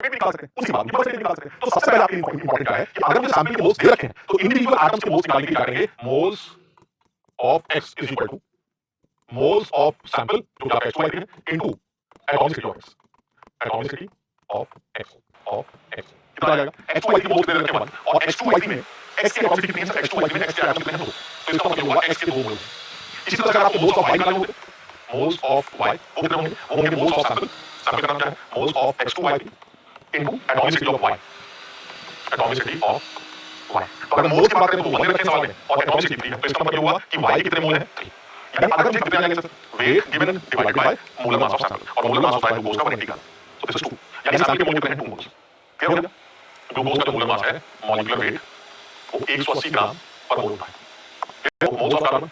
भी निकाल सकते हैं, उसके बाद परसेंटेज निकाल सकते हैं। तो सबसे पहले आपके लिए इंपॉर्टेंट क्या है कि अगर मुझे सैंपल के मोल्स दे रखे हैं तो इंडिविजुअल एटम्स के मोल्स निकालने के लिए क्या करेंगे, moles of x is equal two moles of sample जो कि आपका x2 है into atomicity of x, atomicity of x कितना आ जाएगा, x2 के मोल्स दे रखे हैं और x2 में x की एटॉमिसिटी कितनी है, x2 में x के एटॉम कितने हैं, तो इसका मतलब होगा x के 2 मोल। इसी तरह अगर आपको मोल्स ऑफ y निकालने होंगे, मोल्स ऑफ y वो कितने होंगे, वो होंगे मोल्स ऑफ सैंपल, सैंपल का नाम क्या है, moles of x2 into atomicity of y, atomicity of y। तो अगर मोल्स की बात करें तो 1 रखें सवाल में और एटॉमिसिटी 3 है, तो इसका मतलब ये हुआ कि y के कितने मोल हैं, 3। यानी अगर मुझे कितने आ जाएंगे sir, wait given divided by molar mass of sample, और मोलर मास ऑफ ग्लूकोज का 1 इंटीग्रल, तो दिस इज 2। यानी सैंपल के मोल कितने हैं, 2 मोल्स। क्लियर हो गया, ग्लूकोज का जो मोलर मास है, मॉलिक्यूलर वेट वो 180 ग्राम पर मोल होता है। मोल्स ऑफ कार्बन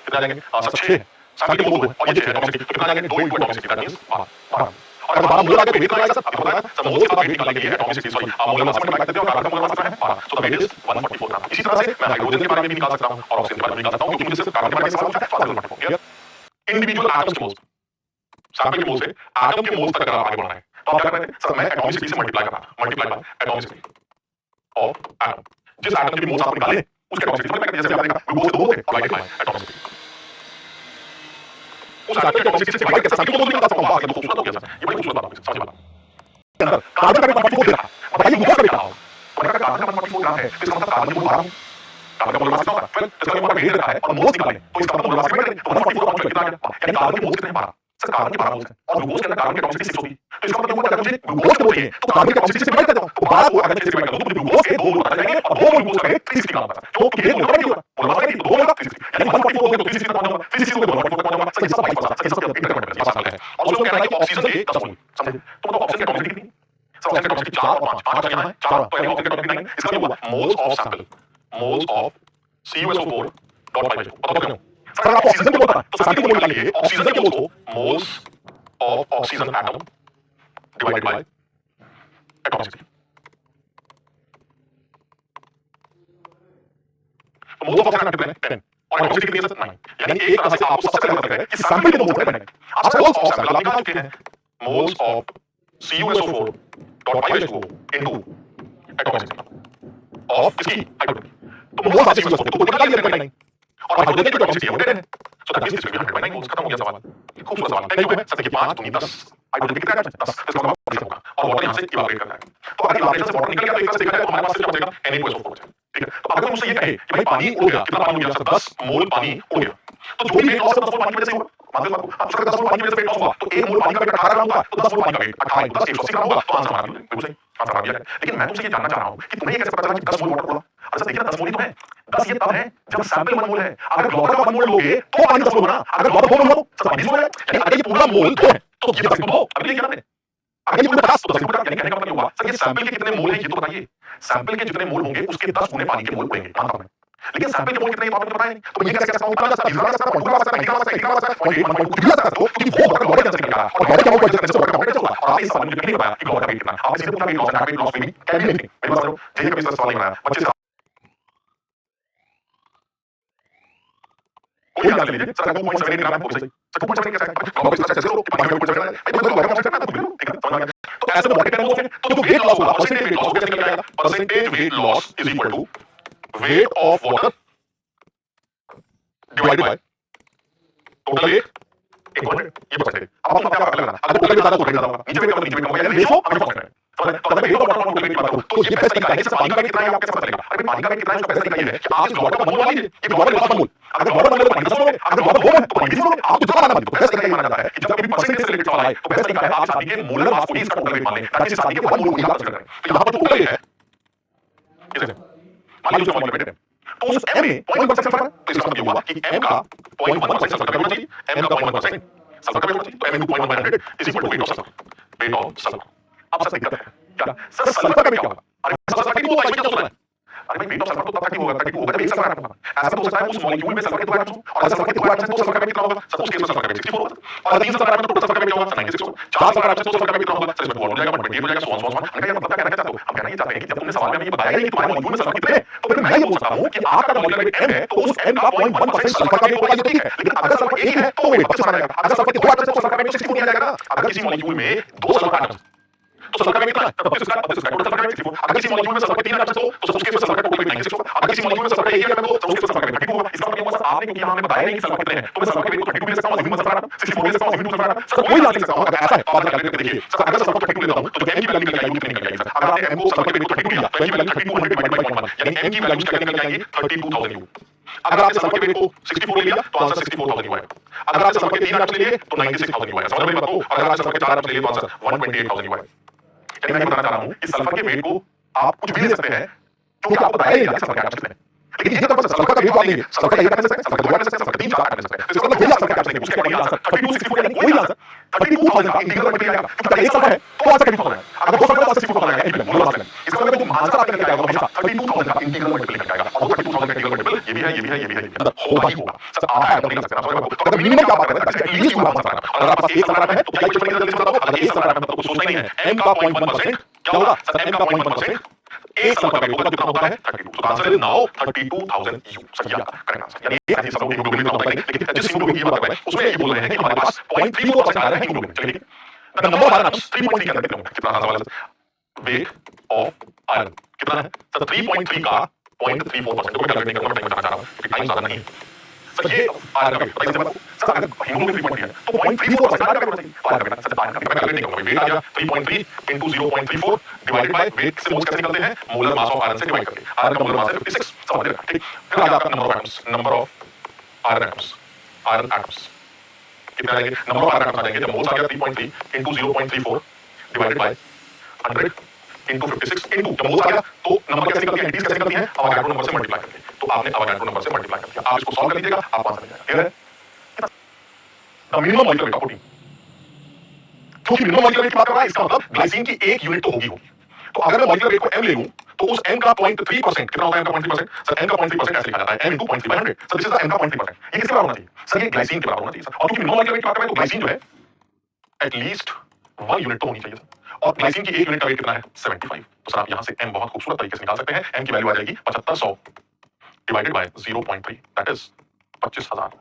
कितने आ जाएंगे, सर 6 है, सैंपल के मोल और ये 6 है, एटॉमिसिटी कितना आ जाएंगे, 2 इनटू एटॉमिसिटी दैट मींस 12। और अगर 12 मोल आ गए तो वेट कितना आएगा सर, आपको पता है सर, मोल्स का वेट निकालने के लिए atomicity sorry molar mass multiply करते हो, कार्बन का मोलर मास कितना है 12, सो द वेट इज 144 ग्राम। इसी तरह से मैं हाइड्रोजन के बारे में भी निकाल सकता हूं और ऑक्सीजन के बारे में निकाल सकता हूं, क्योंकि मुझे सिर्फ कार्बन के बारे में सवाल पूछा है, तो 144। क्लियर, इंडिविजुअल एटम्स के मोल्स, सैंपल के मोल्स से एटम के मोल्स तक अगर आगे बढ़ना है तो आप क्या करेंगे सर, मैं एटॉमिसिटी से मल्टीप्लाई करना, multiply by atomicity of atom, जिस एटम के मोल्स आप निकाले उसके एटॉमिसिटी से मल्टीप्लाई करके, जैसे आप देखा ग्लूकोज के 2 मोल थे, डिवाइडेड बाय एटॉमिसिटी, उस एटम के एटॉमिसिटी से डिवाइड करके सैंपल के मोल्स निकाल सकता हूं। वाह, ये तो खूबसूरत हो गया सर, ये बड़ी खूबसूरत बात है, समझ बात अंदर कार्बन का 144 दे रहा है, अब बताइए ग्लूकोज का कितना होगा, मैंने कहा कार्बन का 144 ग्राम है, इसका मतलब कार्बन के मोल 12 कार्बन का मोलर मास कितना होगा, वेल इसका मतलब वेट रखा है और मोल्स निकाले तो इसका मतलब मोलर मास कितना है, तो 144 का कितना आ गया, यानी कार्बन के मोल्स कितने हैं, 12। सर कार्बन के 12 मोल्स हैं और ग्लूकोज के अंदर कार्बन की एटॉमिसिटी 6 होगी, तो इसका मतलब होगा अगर मुझे ग्लूकोज के मोल चाहिए तो कार्बन की एटॉमिसिटी से डिवाइड कर देता हूं, तो 12 को अगर 6 से डिवाइड कर दूं तो ग्लूकोज के 2 मोल आ जाएंगे और 2 मोल ग्लूकोज का है 360 ग्राम आता है, तो ये मोल का नहीं होगा, मोलर मास नहीं, 2 मोल का 360, यानी 144 हो गया तो 360 तक पहुंच जाऊंगा, 360 हो गया तो 144 तक पहुंच जाऊंगा। सर ये सब 22 सर ये सब इंटरकनेक्टेड है, आसान है। और उसमें कह रहा है कि ऑक्सीजन के 10 मोल, समझे, तो मतलब ऑक्सीजन की एटॉमिसिटी कितनी, सर ऑक्सीजन की एटॉमिसिटी 4 और 5, 5 यहां है 4, तो यानी ऑक्सीजन की एटॉमिसिटी 9, इसका क्या हुआ, moles of sample, moles of CuSO4 dot 5 बताओ क्यों सर, आपको ऑक्सीजन के मोल पता है तो सैंपल के मोल निकालिए, ऑक्सीजन के मोल को moles of oxygen atom divided by atomicity, तो मोल्स ऑफ ऑक्सीजन एटम कितने हैं 10 और एटॉमिसिटी कितनी है सर 9, यानी एक तरह से आपको सबसे पहले पता है कि सैंपल के 2 मोल्स हैं, आप मोल्स ऑफ सैंपल आप निकाल चुके हैं, moles of CuSO4 dot 5H2O into atomicity of इसकी हाइड्रोजन, तो मोल्स ऑफ CuSO4 तो निकाल लिया 9 और हाइड्रोजन की एटॉमिसिटी है 10 है, so that means this will be 100/9 moles. खत्म हो गया सवाल, खूबसूरत सवाल। टेन पे सर देखिए 5 दूनी 10, हाइड्रोजन कितने एटम्स हैं 10, इसका मतलब वापस होगा और वाटर यहां से इवैपोरेट करना है, तो अगर इवैपोरेशन से वाटर निकल गया तो एक तरह से देखा जाए तो हमारे पास सिर्फ बचेगा Na2SO4 बचेगा, ठीक है। तो अगर मुझसे ये कहे कि भाई पानी उड़ गया, कितना पानी उड़ गया सर 10 मोल पानी उड़ गया, तो जो भी वेट लॉस है 10 मोल पानी की वजह से होगा, मानते हो आपको, अब उसका 10 मोल पानी की वजह से वेट लॉस हुआ तो 1 मोल पानी का वेट 18 ग्राम होगा, तो 10 मोल पानी का वेट 18 × 10 180 ग्राम होगा, तो आंसर हमारा बिल्कुल सही, आंसर आ गया। लेकिन मैं तुमसे ये जानना चाह रहा हूं कि तुम्हें ये कैसे पता चला कि 10 मोल वाटर उड़ा, अच्छा देखिए ना 10 मोल ही तो है, 10 ये तब है जब सैंपल 1 मोल है, अगर वाटर का 1 मोल लोगे तो पानी 10 मोल होगा, अगर वाटर 2 मोल हो तो पानी 20 मोल है, यानी अगर ये पूरा मोल 2 है तो ये 10 हो, अभी क्या आपने, अगर ये पूरा 50 तो 10 गुना, यानी कहने का मतलब हुआ सर ये सैंपल के कितने मोल हैं ये तो बताइए, सैंपल के जितने मोल होंगे उसके 10 गुने पानी के मोल उड़ेंगे, मानता हूं मैं, लेकिन सैंपल के मोल कितने हैं तो आपने पता है नहीं, तो मैं ये कैसे कह सकता हूं, इतना सकता है, 20 सकता है, 50 सकता है, 50 सकता है, 50 सकता है, 0.8 1.2 कुछ भी सकता है, क्योंकि वो वाटर बॉडी अंदर निकल रहा है और बॉडी का मोल एडजस्ट करने से वाटर का वेट चल रहा है, और आपने इस सवाल में नहीं बताया कि वाटर का वेट कितना, आपने सीधे पूछा weight loss and weight loss में कैन बी एनीथिंग, मेरे पास करो जेई का भी सवाल नहीं बनाया, बच्चे कोई ध्यान लीजिए सर 2.78 ग्राम है सही, सर 2.78 कैसे है, वापस कैसे करो कि पानी का वेट करना है, भाई तो वाटर करना है तो ठीक है, समझ आ गया। तो ऐसे में वाटर मोल है तो जो वेट लॉस होगा परसेंटेज वेट लॉस कैसे निकल जाएगा, percentage weight loss is equal to weight of water divided by total weight equal ये परसेंटेज। अब आप क्या लगाना, अगर टोटल वेट ज्यादा तो वेट ज्यादा होगा, नीचे वेट कम नीचे वेट कम होगा, यानी रेशो हमेशा कांस्टेंट है, समझ, तो अगर वेट और वाटर टोटल वेट की बात करूं तो ये बेस्ट तरीका है, इससे पानी का वेट कितना है आपको कैसे पता चलेगा, अरे पानी का वेट कितना है इसका बेस्ट तरीका ये है कि आप इस वाटर का 1 मोल लीजिए, ये वाटर का 1 मोल, अगर वाटर 1 मोल तो पानी 10 मोल, अगर वाटर 2 मोल तो पानी 20 मोल, आपको जितना मानना तो बेस्ट तरीका ये माना जाता है कि जब कभी परसेंटेज से रिलेटेड सवाल आए तो बेस्ट तरीका है आप इस पानी के मोलर मास को ही इसका टोटल वेट मान लें, ताकि इस पानी के 1 मोल को ही आप कंसीडर करें। तो यहां पर जो टोटल वेट है इसे मान लीजिए उसका वेट है तो उस m में 0.1% सल्फर है, तो इसका मतलब ये हुआ कि m का 0.1% सल्फर का वेट होना चाहिए, m का 0.1% सल्फर का वेट होना चाहिए, तो m into 0.100 is equal to weight of sulphur, weight of sulphur. अब सर दिक्कत है क्या सर, सल्फर का वेट क्या होगा, अरे सल्फर का 32 होगा, इसमें क्या होता है, अरे भाई वेट ऑफ सल्फर तो तब तक होगा 32 होगा जब एक सल्फर एटम होगा, ऐसा तो हो सकता है उस मॉलिक्यूल में सल्फर के 2 एटम्स हो और सल्फर के 2 एटम्स हैं तो सल्फर का वेट कितना होगा सर, उस केस में सल्फर का वेट 64 होगा, और 3 सल्फर एटम तो टोटल सल्फर का वेट क्या होगा 96 होगा, 4 सल्फर एटम तो सल्फर का वेट कितना होगा सर, इसमें 2 हो जाएगा 128 हो जाएगा, सो ऑन। हमने कहा मतलब क्या कहना चाहते हो, हम कहना ये चाहते हैं कि जब तुमने सवाल में हमें ये बताया ही कि तुम्हारे मॉलिक्यूल में सल्फर कितने हैं, तो फिर मैं ये बोल सकता हूं कि आपका मॉलिक्यूलर वेट m है तो उस m का 0.1% सल्फर का वेट होगा, ये ठीक है, लेकिन अगर सल्फर 1 है तो वेट 25 आ जाएगा, अगर सल्फर के 2 एटम्स तो सल्फर का वेट 64 आ जाएगा ना, अगर किसी मॉलिक्यूल में 2 सल्फर एटम्स तो सल्फर का वेट कितना है? 32 इसका 32 इसका टोटल सल्फर का वेट 64। अगर किसी मॉलिक्यूल में सल्फर के 3 एटम्स हो तो उसके केस में सल्फर का टोटल वेट 96 होगा। अगर किसी मॉलिक्यूल में सल्फर का 1 एटम हो तो उसके केस में सल्फर का वेट 32 होगा। इसका मतलब ये आपने, क्योंकि यहां हमने बताया नहीं कि सल्फर कितने हैं, तो मैं सल्फर के वेट को 32 ले सकता हूं, ह्यूमन सल्फर एटम 64 ले सकता हूं, ह्यूमन सल्फर एटम सर कोई बात नहीं सकता हूं। अगर ऐसा है तो आप कैलकुलेट करके देखिए सर, अगर सल्फर को 32 लेता हूं तो जो m की वैल्यू निकल के आएगी वो कितनी निकल जाएगी सर? अगर आपने m को सल्फर के वेट को 32 लिया तो m की वैल्यू 3200 डिवाइडेड बाय 0.1 यानी m की वैल्यू क्या निकल जाएगी 32000 यू। अगर आपने सल्फर के वेट को 64 ले लिया तो आंसर 64000 यू आएगा। अगर आपने सल्फर के 3 एटम्स ले लिए तो 96000 यू आएगा। समझ में बात को? अगर आपने सल्फर के 4 एटम्स ले लिए तो आंसर 128000 यू आएगा। यानी मैं बताना चाह रहा हूं कि सल्फर के वेट को आप कुछ भी ले सकते हैं क्योंकि आपको बताया ही नहीं सल्फर के एटम्स कितने हैं। लेकिन ये तो सल्फर का वेट आप लेंगे, सल्फर का 1 एटम ले सकते हैं, सल्फर का 2 एटम ले सकते हैं, सल्फर का 3 4 एटम ले सकते हैं। तो इसका मतलब यही सल्फर के एटम्स लेंगे, उसके अकॉर्डिंग आंसर 3264 यानी कोई आंसर 32000 का इंटीग्रल मल्टीप्लाई आएगा। क्योंकि अगर एक सल्फर है तो आंसर 32000 है, अगर दो सल्फर है तो आंसर 64 आएगा। एम मोलर मास लेंगे, इसका मतलब जो आंसर आपका निकल आएगा वो हमेशा 32000 का इंटीग्रल मल्टीप्लाई करके आएगा। और वो 32000 का इंटीग्रल मल्टीपल ये भी है, ये भी है, ये भी है, मतलब होगा ही होगा सर। आधा एटम नहीं लग सकता ना। तो अगर मिनिमम क्या बात कर रहे हैं, एटलीस्ट वो आंसर आएगा। अगर आपके पास एक सल्फर है तो क्या इक्वेशन जल्दी से बताओ। अगर एक सल्फर है मतलब कुछ सोचना ही नहीं है, m का 0.1% क्या होगा सर? m का 0.1% एक सल्फर का वेट होगा, कितना होता है 32। तो आंसर इज नाउ 32000 यू। सही आपका करेक्ट आंसर। यानी ये सब लोग हीमोग्लोबिन में बताएंगे, लेकिन जिस हीमोग्लोबिन की बात कर रहे हैं उसमें ये बोल रहे हैं कि हमारे पास 0.34% आ रहा है हीमोग्लोबिन। चलिए the number of iron atoms 3.3 के अंदर कितना होगा? कितना आंसर वाला वेट ऑफ आयरन कितना है सर? 3.3 का 0.34%। तो मैं कैलकुलेट नहीं करूंगा, मैं बताना चाह रहा हूं कि टाइम ज्यादा नहीं है सर। ये आयरन का वेट बताइए जरा सर, अगर हीमोग्लोबिन 3.3 है तो 0.34% आयरन का वेट बताइए। आयरन का वेट सर, आयरन का वेट मैं कैलकुलेट नहीं करूंगा। वेट आ गया 3.3 into 0.34 डिवाइडेड बाय वेट से मोल्स कैसे निकलते हैं? मोलर मास ऑफ आयरन से डिवाइड करके। आयरन का मोलर मास है 56, समझ रहे हैं? ठीक। फिर आ गया आपका number of atoms, number of iron atoms, iron atoms कितने आएंगे? नंबर ऑफ आयरन एटम्स आ जाएंगे जब मोल्स आ गया 3.3 into 0.34 divided by 100 into 56 into जब मोल्स आ गया तो नंबर कैसे निकलती है? एंटिटीज कैसे निकलती हैं? अवोगाड्रो नंबर से मल्टीप्लाई करके। तो आपने अवोगाड्रो नंबर से मल्टीप्लाई कर दिया, आप इसको सॉल्व कर लीजिएगा, आप आंसर मिल जाएगा। क्लियर है? The minimum molecular weight of protein, क्योंकि मिनिमम मॉलिक्यूलर वेट की बात कर रहा है, इसका मतलब ग्लाइसिन की एक यूनिट तो होगी होगी। तो अगर मैं मॉलिक्यूलर वेट को m ले लूं तो उस m का 0.3% कितना होता है? m का 0.3% सर, m का 0.3% ऐसे लिखा जाता है m into 0.3/100 sir. This is the m का 0.3%। ये किसके बराबर होना चाहिए सर? ये ग्लाइसिन के बराबर होना चाहिए सर। और क्योंकि मिनिमम मॉलिक्यूलर वेट की बात कर रहे हैं तो ग्लाइसिन जो है एटलीस्ट 1 यूनिट तो होनी चाहिए सर। और ग्लाइसिन की एक यूनिट का वेट कितना है? 75। तो सर आप यहां से m बहुत खूबसूरत तरीके से निकाल सकते हैं। m की वैल्यू आ जाएगी 7500 डिवाइडेड बाय 0.3 दैट इज 25000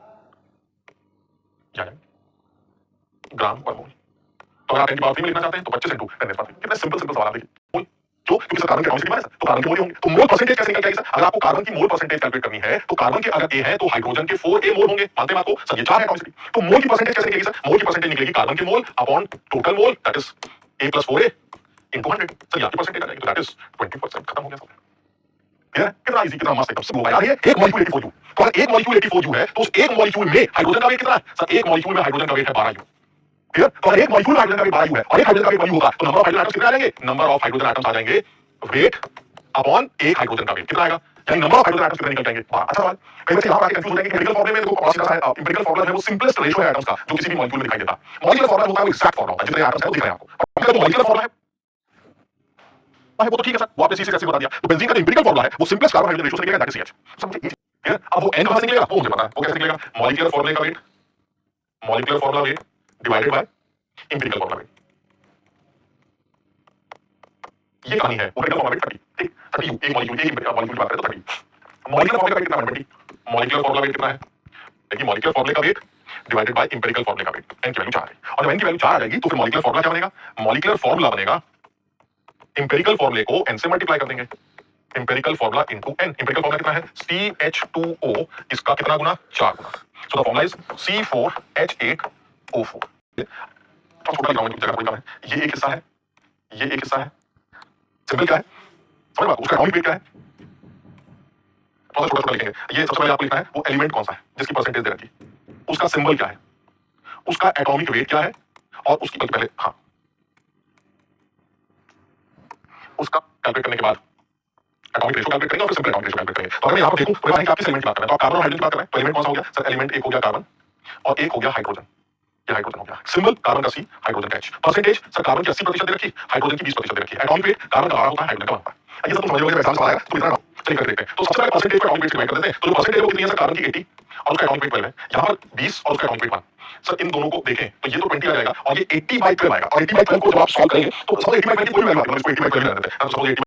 यानी ग्राम पर मोल। तो अगर आप 10 की पावर 3 में लिखना चाहते हैं तो 25 into 10 की पावर 3। कितना सिंपल सिंपल सवाल आप देखिए। मोल जो क्योंकि सर कार्बन के एटॉमिक नंबर है तो कार्बन के मोल होंगे, तो मोल परसेंटेज कैसे निकल जाएगी सर? अगर आपको कार्बन की मोल परसेंटेज कैलकुलेट करनी है तो कार्बन के अगर A है तो हाइड्रोजन के 4A मोल होंगे। मानते हैं आपको सर, ये 4 है एटॉमिक। तो मोल की परसेंटेज कैसे निकलेगी सर? मोल की परसेंटेज निकलेगी कार्बन के mole upon total mole that is A + 4A into 100। Sir ये आपकी परसेंटेज आ जाएगी, तो दैट इज 20%। खत्म हो गया सब। क्लियर है? कितना इजी, कितना मस्त एकदम सिंपल यार। ये एक मॉलिक्यूल 84 जूल, तो अगर एक मॉलिक्यूल 84 जूल है तो उस एक मॉलिक्यूल में हाइड्रोजन का वेट कितना है सर? एक मॉलिक्यूल में हाइड्रोजन का वेट है 12 जूल। क्लियर? तो अगर एक मॉलिक्यूल में हाइड्रोजन का वेट 12 जूल है और एक हाइड्रोजन का वेट 12 होगा तो नंबर ऑफ हाइड्रोजन एटम्स कितने आ जाएंगे? नंबर ऑफ हाइड्रोजन एटम्स आ जाएंगे वेट अपॉन एक हाइड्रोजन का वेट कितना आएगा? यानी नंबर ऑफ हाइड्रोजन एटम्स कितने निकल जाएंगे? 12। अच्छा सवाल। कई बच्चे यहां पर आके कंफ्यूज हो जाएंगे कि एम्पिरिकल फॉर्मूले में देखो कौन सा है? एम्पिरिकल फॉर्मूला है वो सिंपलेस्ट रेशियो है एटम्स का जो किसी भी मॉलिक्यूल में दिखाई देता। मॉलिक्यूलर फॉर्मूला होता है वो एग्जैक्ट फॉर्मूला होता है, जितने एटम्स हैं वो दिख रहे हैं आपको। और मॉलिक्यूलर फॉर्मूला है वो तो ठीक है सर, वो आपने सीसी बता दिया। तो बेंजीन का जो एम्पिरिकल फॉर्मूला है वो सिंपलेस्ट कार्बन हाइड्रोजन रेशियो से निकलेगा, दैट इज CH। समझिए क्लियर? अब वो n कहां से निकलेगा वो मुझे पता है, वो कैसे निकलेगा? मॉलिक्यूलर फॉर्मूले का weight, molecular formula weight divided by empirical formula weight. ये कहानी है। एम्पिरिकल फॉर्मूला वेट 30, ठीक 30 एक मॉलिक्यूल, एक मॉलिक्यूल की बात करें तो 30। मॉलिक्यूलर फॉर्मूले का वेट कितना है? 120। मॉलिक्यूलर फॉर्मूला वेट कितना है? देखिए मॉलिक्यूलर फॉर्मूले का वेट डिवाइडेड बाय एम्पिरिकल फॉर्मूले का वेट। n की वैल्यू 4 है और जब n की वैल्यू 4 आ जाएगी तो फिर मॉलिक्यूलर फॉर्मूला क्या बनेगा? मॉलिक्यूलर फॉर्मूला बनेगा एम्पिरिकल फॉर्मूले को n से मल्टीप्लाई कर देंगे। Empirical formula into n। Empirical formula कितना है? CH2O, इसका कितना गुना? 4 गुना। So the formula is C4H8O4। छोटा लिखा हूं जगह कोई काम है। ये एक हिस्सा है, ये एक हिस्सा है। सिंबल क्या है समझ में? उसका एटॉमिक वेट क्या है? थोड़ा छोटा छोटा लिखेंगे। ये सबसे पहले आपको लिखना है वो एलिमेंट कौन सा है जिसकी परसेंटेज दे रखी है, उसका सिंबल क्या है, उसका एटॉमिक वेट क्या है और उसकी पहले हाँ उसका कैलकुलेट करने के बाद एटॉमिक रेशियो कैलकुलेट करेंगे और फिर सिंपल एटॉमिक रेशियो कैलकुलेट करेंगे। तो अगर मैं यहां पर देखूं तो मैं किस एलिमेंट की बात कर रहे हैं? तो आप कार्बन और हाइड्रोजन की बात कर रहे हैं, तो एलिमेंट कौन सा हो गया सर? एलिमेंट एक हो गया कार्बन और एक हो गया हाइड्रोजन। ये हाइड्रोजन हो गया। सिंबल कार्बन का C, हाइड्रोजन का H। परसेंटेज सर कार्बन की 80% दे रखी, हाइड्रोजन की 20% दे रखी। एटॉमिक वेट कार्बन का 12 होता है, हाइड्रोजन का 1 होता है। ये सब तुम समझ लोगे जब एग्जाम आएगा तो इतना ना चलिए कर देखते हैं। तो सबसे पहले परसेंटेज को एटॉमिक वेट डिवाइड कर देते हैं। तो जो परसेंटेज है वो कितनी है सर? कार्बन की 80 और उसका एटॉमिक वेट 12 है। यहां पर 20 और उसका एटॉमिक वेट 1। सर इन दोनों को देखें तो ये तो 20 आ जाएगा और ये 80/12 आएगा। और 80/12 को जब आप सॉल्व करेंगे तो सपोज 80/12 की कोई वैल्यू आती है, इसको 80/12 ले लेते हैं। सपोज 80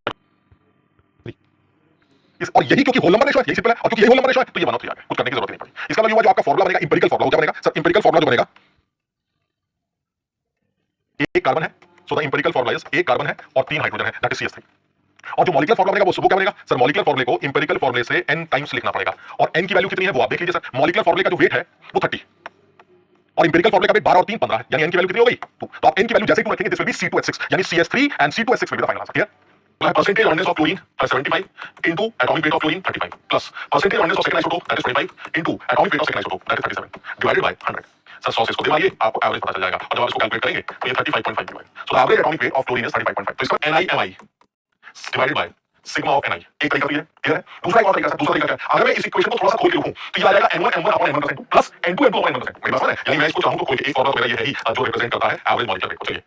और यही क्योंकि होल नंबर रेशियो है, यही सिंपल है। और क्योंकि यही होल नंबर रेशियो है तो ये बना तो आ गया, कुछ करने की जरूरत नहीं पड़ी। इसका मतलब ये हुआ जो आपका फॉर्मूला बनेगा एम्पिरिकल फॉर्मूला, क्या बनेगा सर? एम्पिरिकल फॉर्मूला जो बनेगा, एक कार्बन है so the empirical formula is एक कार्बन है और 3 हाइड्रोजन है, दैट इज CS3। और जो मॉलिक्यूलर फॉर्मूला बनेगा वो क्या बनेगा सर? मॉलिक्यूलर फॉर्मूले को एम्पिरिकल फॉर्मूले से n टाइम्स लिखना पड़ेगा और n की वैल्यू कितनी है वो आप देख लीजिए सर। मॉलिक्यूलर फॉर्मूले का जो वेट है वो 30 और एम्पिरिकल फॉर्मूले का वेट 12 और 3 15 है, यानी n की वैल्यू कितनी हो गई 2। तो आप n की वैल्यू जैसे ही 2 रखेंगे दिस विल बी C2H6 यानी CS3 and C2H6 will be the final answer. Percentage oneness of chlorine plus 75 into atomic weight of chlorine 35 plus percentage oneness of second isotope that is 25 into atomic weight of second isotope that is 37 divided by 100। Sir 100 से इसको divide करिए आपको average पता चल जाएगा और जब आप इसको कैलकुलेट करेंगे तो ये 35.5 की है। So the average atomic weight of chlorine is 35.5। तो इसका NiMi divided by sigma of Ni एक तरीका तो ये क्लियर है। दूसरा एक और तरीका सर, दूसरा तरीका क्या है? अगर मैं इस इक्वेशन को थोड़ा सा खोल के लिखूं तो ये आ जाएगा n1m1/n1 प्लस n2m2/n1। मेरी बात समझ रहे हैं? यानी मैं इसको चाहूं तो खोल के एक फॉर्मूला मेरा ये है ही जो रिप्रेजेंट करता है एवरेज मॉलिक्यूलर वेट को। चलिए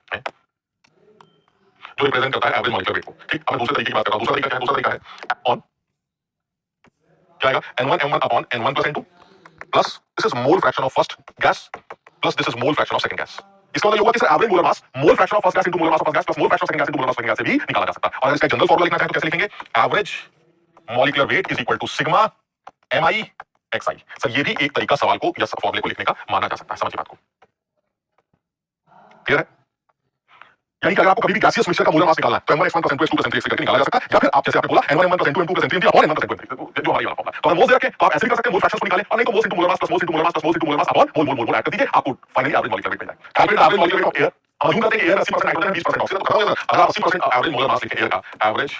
जो रिप्रेजेंट करता है एवरेज मॉलिक्यूलर वेट को, ठीक। अब मैं दूसरे तरीके की बात करता हूं। दूसरा तरीका क्या है? दूसरा तरीका है ऑन क्या आएगा n1m1/n1 plus n2 plus this is mole fraction of first gas plus this is mole fraction of second gas. इसका मतलब ये होगा कि sir average molar mass mole fraction of first gas into molar mass of first gas plus mole fraction of second gas into molar mass of second gas से भी निकाला जा सकता है। और अगर इसका जनरल फार्मूला लिखना चाहे तो कैसे लिखेंगे? Average molecular weight is equal to sigma Mi xi। Sir ये भी एक तरीका सवाल को या फार्मूले को लिखने का माना जा सकता है। समझिए बात को, क्लियर है? यानी कि अगर आपको कभी भी गैसियस मिक्सचर का मोलर मास निकालना है तो m1x1 + m2x2 + m3x3 करके निकाला जा सकता है, या फिर आप जैसे आपने बोला n1m1 + n2m2 + n3m3 और n1 + n2m3 जो हमारी वाला फॉर्मूला है। तो अगर मोल्स दे रखे तो आप ऐसे भी कर सकते हैं, मोल फ्रैक्शंस को निकालें और नहीं तो moles into molar mass plus moles into molar mass plus moles into molar mass upon mole mole mole add कर दीजिए, आपको फाइनली एवरेज मॉलिक्यूलर वेट मिल जाएगा। Calculate average molecular weight of air. हम अज्यूम करते हैं कि एयर 80% नाइट्रोजन है 20% ऑक्सीजन, तो खत्म हो गया सर। अगर आप 80% एवरेज मोलर मास लिखें एयर का, average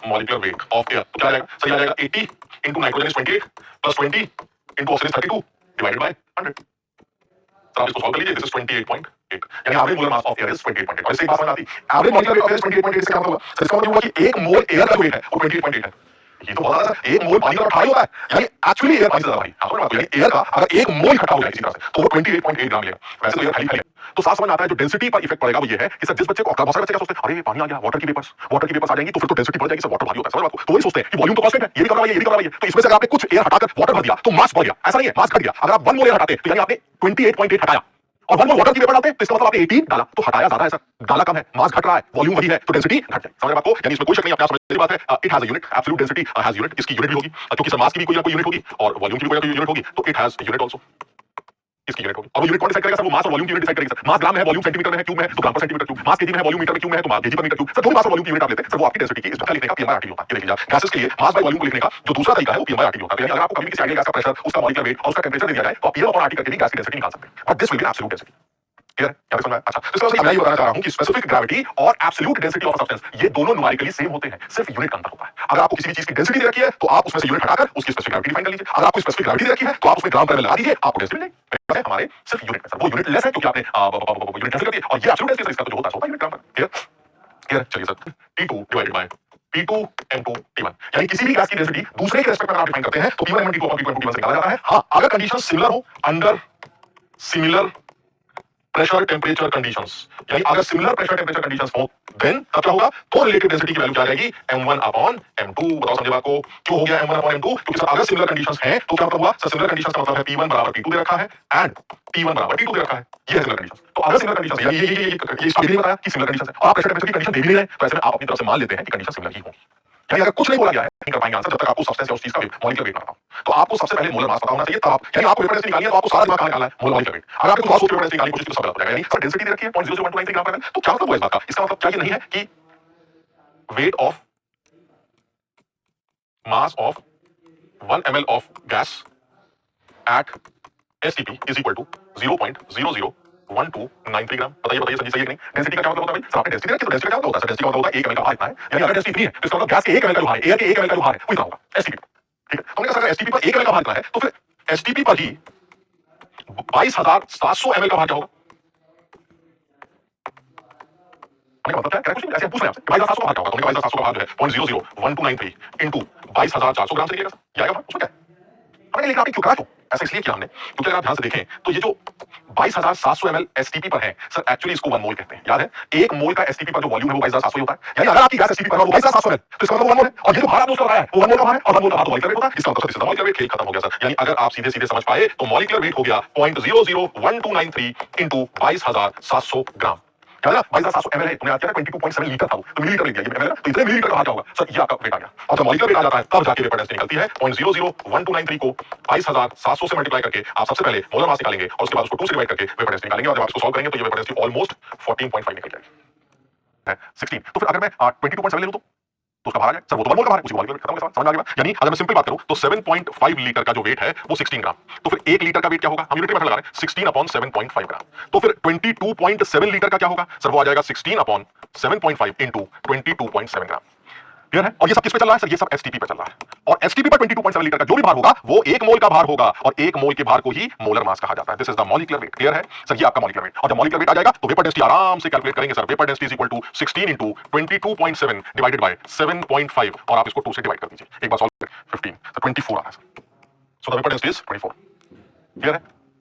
molecular weight of air तो क्या आ जाएगा सर? आ जाएगा 80 into nitrogen is 28 plus 20 into oxygen is 32 divided by 100। Sir आप इसको सॉल्व कर लीजिए, दिस इज 28.8 यानी average molar mass of air is 28.8। और इससे एक बात समझ आती है, average molecular weight of air is 28.8 से क्या मतलब होगा सर? इसका मतलब हुआ कि एक मोल एयर का जो वेट है वो 28.8 है। ये तो बहुत ज्यादा सर, एक मोल पानी का 28 होता है, यानी एक्चुअली एयर पानी से ज्यादा भाई। आप समझ रहे हैं? यानी एयर का अगर एक मोल इकट्ठा हो जाए किसी तरह से तो वो 28.8 ग्राम लेगा। वैसे तो एयर खाली खाली है, तो साफ समझ आता है जो डेंसिटी पर इफेक्ट पड़ेगा वो ये है कि सर जिस बच्चे को, बहुत सारे बच्चे क्या सोचते हैं, अरे पानी आ गया, वाटर की वेपर्स आ जाएंगी तो फिर तो डेंसिटी बढ़ जाएगी सर, वाटर भारी होता है। समझ रहे हो? तो वही सोचते हैं कि वॉल्यूम तो कांस्टेंट है, ये भी कर रहा है, ये भी कर रहा है, तो इसमें से अगर आपने कुछ एयर हटाकर वाटर भर दिया तो मास बढ़ गया। ऐसा नहीं है, मास घट गया। अगर आप 1 मोल एयर हटाते तो यानी आपने 28.8 हटाया और 1 मोल वाटर की वेपर डालते तो इसका मतलब आपने 18 डाला, तो हटाया ज्यादा है सर, डाला कम है, मास घट रहा है, वॉल्यूम वही है, तो डेंसिटी घट जाए। समझ रहे हैं आपको? यानी इसमें कोई शक नहीं, अपने समझने की बात है। It has a unit, absolute density has unit, इसकी यूनिट भी होगी क्योंकि सर मास की भी कोई ना कोई यूनिट होगी और वॉल्यूम की भी कोई ना कोई यूनिट होगी, तो इट हैज यूनिट आल्सो, इसकी यूनिट होगी। और वो यूनिट कौन डिसाइड करेगा सर? वो मास और वॉल्यूम की यूनिट डिसाइड करेगी सर। मास ग्राम में है, वॉल्यूम सेंटीमीटर में है, क्यूब में है तो ग्राम पर सेंटीमीटर क्यूब, मास केजी में है, वॉल्यूम मीटर में क्यूब में है तो मास केजी पर मीटर क्यूब। सर जो भी मास और वॉल्यूम की यूनिट आप लेते हैं सर वो आपकी डेंसिटी की इसका लिखने का पीएम/आरटी होता है। ये देखिए आप गैसेस के लिए मास बाय वॉल्यूम को लिखने का जो दूसरा तरीका है वो पीएम/आरटी होता है। यानी अगर आपको कभी किसी आइडियल गैस का प्रेशर, उसका मॉलिक्यूलर वेट और उसका टेंपरेचर दे दिया जाए तो आप पीएम/आरटी करके भी गैस की डेंसिटी निकाल सकते हैं, but this will be absolute density. Clear है? क्या समझ में आया? अच्छा, तो इसका मतलब मैं ये बताना चाह रहा हूं कि स्पेसिफिक ग्रेविटी और absolute density of a substance ये दोनों न्यूमेरिकली सेम होते हैं, सिर्फ यूनिट का अंतर होता है। अगर आपको किसी भी चीज की डेंसिटी दे रखी है तो आप उसमें से यूनिट हटाकर उसकी स्पेसिफिक ग्रेविटी डिफाइन कर लीजिए। अगर आपको स्पेसिफिक ग्रेविटी दे रखी है तो आप उसमें ग्राम पर लगा दीजिए, आपको डेंसिटी मिल जाएगी। हमारे सिर्फ यूनिट में सर वो यूनिट लेस है क्योंकि आपने यूनिट कैंसिल कर दी और ये एब्सोल्यूट डेंसिटी इसका जो होता है यूनिट ग्राम पर। क्लियर? क्लियर? चलिए sir, T2 divided by P2m2 T1 यानी किसी भी गैस की डेंसिटी दूसरे के रेस्पेक्ट में आप डिफाइन करते हैं तो P1m1 T2 P2m2 T1 से निकाला जाता है। हां, अगर कंडीशन सिमिलर हो under similar pressure temperature conditions, यानी अगर सिमिलर प्रेशर टेम्परेचर कंडीशंस हो देन तब क्या होगा? तो रिलेटिव डेंसिटी की वैल्यू क्या आ जाएगी? m1/m2। बताओ समझे बात को, क्यों हो गया m1/m2? क्योंकि सर अगर सिमिलर कंडीशंस हैं तो क्या मतलब हुआ सर? सिमिलर कंडीशंस का मतलब है P1 = P2 दे रखा है एंड T1 = T2 दे रखा है, ये है सिमिलर कंडीशंस। तो अगर सिमिलर कंडीशंस यानी ये इसका भी नहीं बताया कि सिमिलर कंडीशंस है और आप प्रेशर टेम्परेचर की कंडीशन दे भी नहीं रहे, तो ऐसे में आप अपनी तरफ से मान लेते हैं कि कंडीशन सिमिलर ही होगी। यानी अगर कुछ नहीं बोला गया है नहीं कर पाएंगे आंसर जब तक आपको सब्सटेंस या उस चीज का मॉलिक्यूलर वेट ना पता हो। तो आपको सबसे पहले मोलर मास पता होना चाहिए, तब आप यानी आपको वेपर डेंसिटी निकालनी है तो आपको सारा दिमाग कहां निकालना है? Molar molecular weight. अगर आपको कुछ और वेपर डेंसिटी निकालने की कोशिश की तो सब गलत हो जाएगा। यानी सर डेंसिटी दे रखी है 0.00123 ग्राम पर, तो क्या मतलब हुआ इस बात का? इसका मतलब क्या ये नहीं है कि weight of mass of 1 ml of gas at STP is equal to 0.001293 gram. बताइए बताइए सर, सही है कि नहीं? डेंसिटी का क्या मतलब होता है भाई? सर आपने डेंसिटी रखी तो डेंसिटी का क्या होता है? सर डेंसिटी का मतलब होता है 1 ml का भार इतना है, यानी अगर डेंसिटी 3 है तो इसका मतलब गैस के 1 ml का जो भार है, एयर के 1 ml का जो भार है वो इतना होगा STP। ठीक है, तो हमने कहा सर STP पर 1 ml का भार इतना है तो फिर STP पर ही 22700 ml का भार क्या होगा? मतलब क्या क्वेश्चन ऐसे पूछ रहे हैं आपसे 22700 का भार क्या होगा? तो 22700 का भार जो है 0.001293 इनटू 22400 ग्राम से लिखिएगा सर, ये आएगा उसमें क्या है? हमने लिखा आपने क्यों करा तो ऐसा इसलिए किया हमने क्योंकि अगर आप ध्यान से देखें तो ये जो 22700 ml STP पर है सर, एक्चुअली इसको 1 मोल कहते हैं। याद है, 1 मोल का STP पर जो वॉल्यूम है वो 22700 होता है। यानी अगर आपकी गैस STP पर है वो 22700 ml तो इसका मतलब 1 मोल है, और ये जो भार आपने उसका बताया है वो 1 मोल का भार है और 1 मोल का भार तो मॉलिक्यूलर वेट होता है। इसका मतलब इसका मॉलिक्यूलर वेट खेल खत्म हो गया सर। यानी अगर आप सीधे सीधे समझ पाए तो मॉलिक्यूलर वेट हो गया 0.001293 इनटू 22700 ग्राम। क्या ना 22700 ml है, तुमने याद किया था 22.7 लीटर था वो, तो मिलीलीटर ले दिया ये ml, तो इतने मिलीलीटर का भार क्या होगा सर? ये आपका वेट आ गया। और जब मॉलिक्यूलर वेट आ जाता है तब जाके वेपर डेंसिटी निकलती है 0.00123 को 22700 से मल्टीप्लाई करके आप सबसे पहले मोलर मास निकालेंगे और उसके बाद उसको 2 से डिवाइड करके वेपर डेंसिटी निकालेंगे, और जब आप इसको सॉल्व करेंगे तो ये वेपर डेंसिटी ऑलमोस्ट 14.5 निकल जाएगी। है 16, तो फिर अगर मैं 22.7 ले लूं तो उसका भार आ जाए। सर वो तो मोल का भार है, उसी को मॉलिक्यूलर वेट, खत्म हो गया, समझ में आ गया। यानी अगर मैं सिंपल बात करूं तो 7.5 लीटर का जो वेट है वो 16 ग्राम, तो फिर 1 लीटर का वेट क्या होगा, हम यूनिट मेथड लगा रहे हैं, 16 अपॉन 7.5 ग्राम। तो फिर 22.7 लीटर का क्या होगा, सर वो आ जाएगा 16 अपॉन 7.5 इंटू 22.7 ग्राम। क्लियर है? और ये सब किस पे चल रहा है सर, ये सब एसटीपी पे चल रहा है। और एसटीपी पर 22.7 लीटर का जो भी भार होगा वो 1 मोल का भार होगा, और 1 मोल के भार को ही मोलर मास कहा जाता है। This is the molecular weight. Clear है सर, ये आपका मॉलिक्यूलर वेट। और जब मॉलिक्यूलर वेट आ जाएगा तो वेपर डेंसिटी आराम से कैलकुलेट करेंगे sir. Vapour density is equal to 16 into 22.7 divided by 7.5, और आप इसको 2 से डिवाइड कर दीजिए। एक बार सॉल्व 15 तो 24 आ रहा है sir. So the vapour density is 24। Clear है?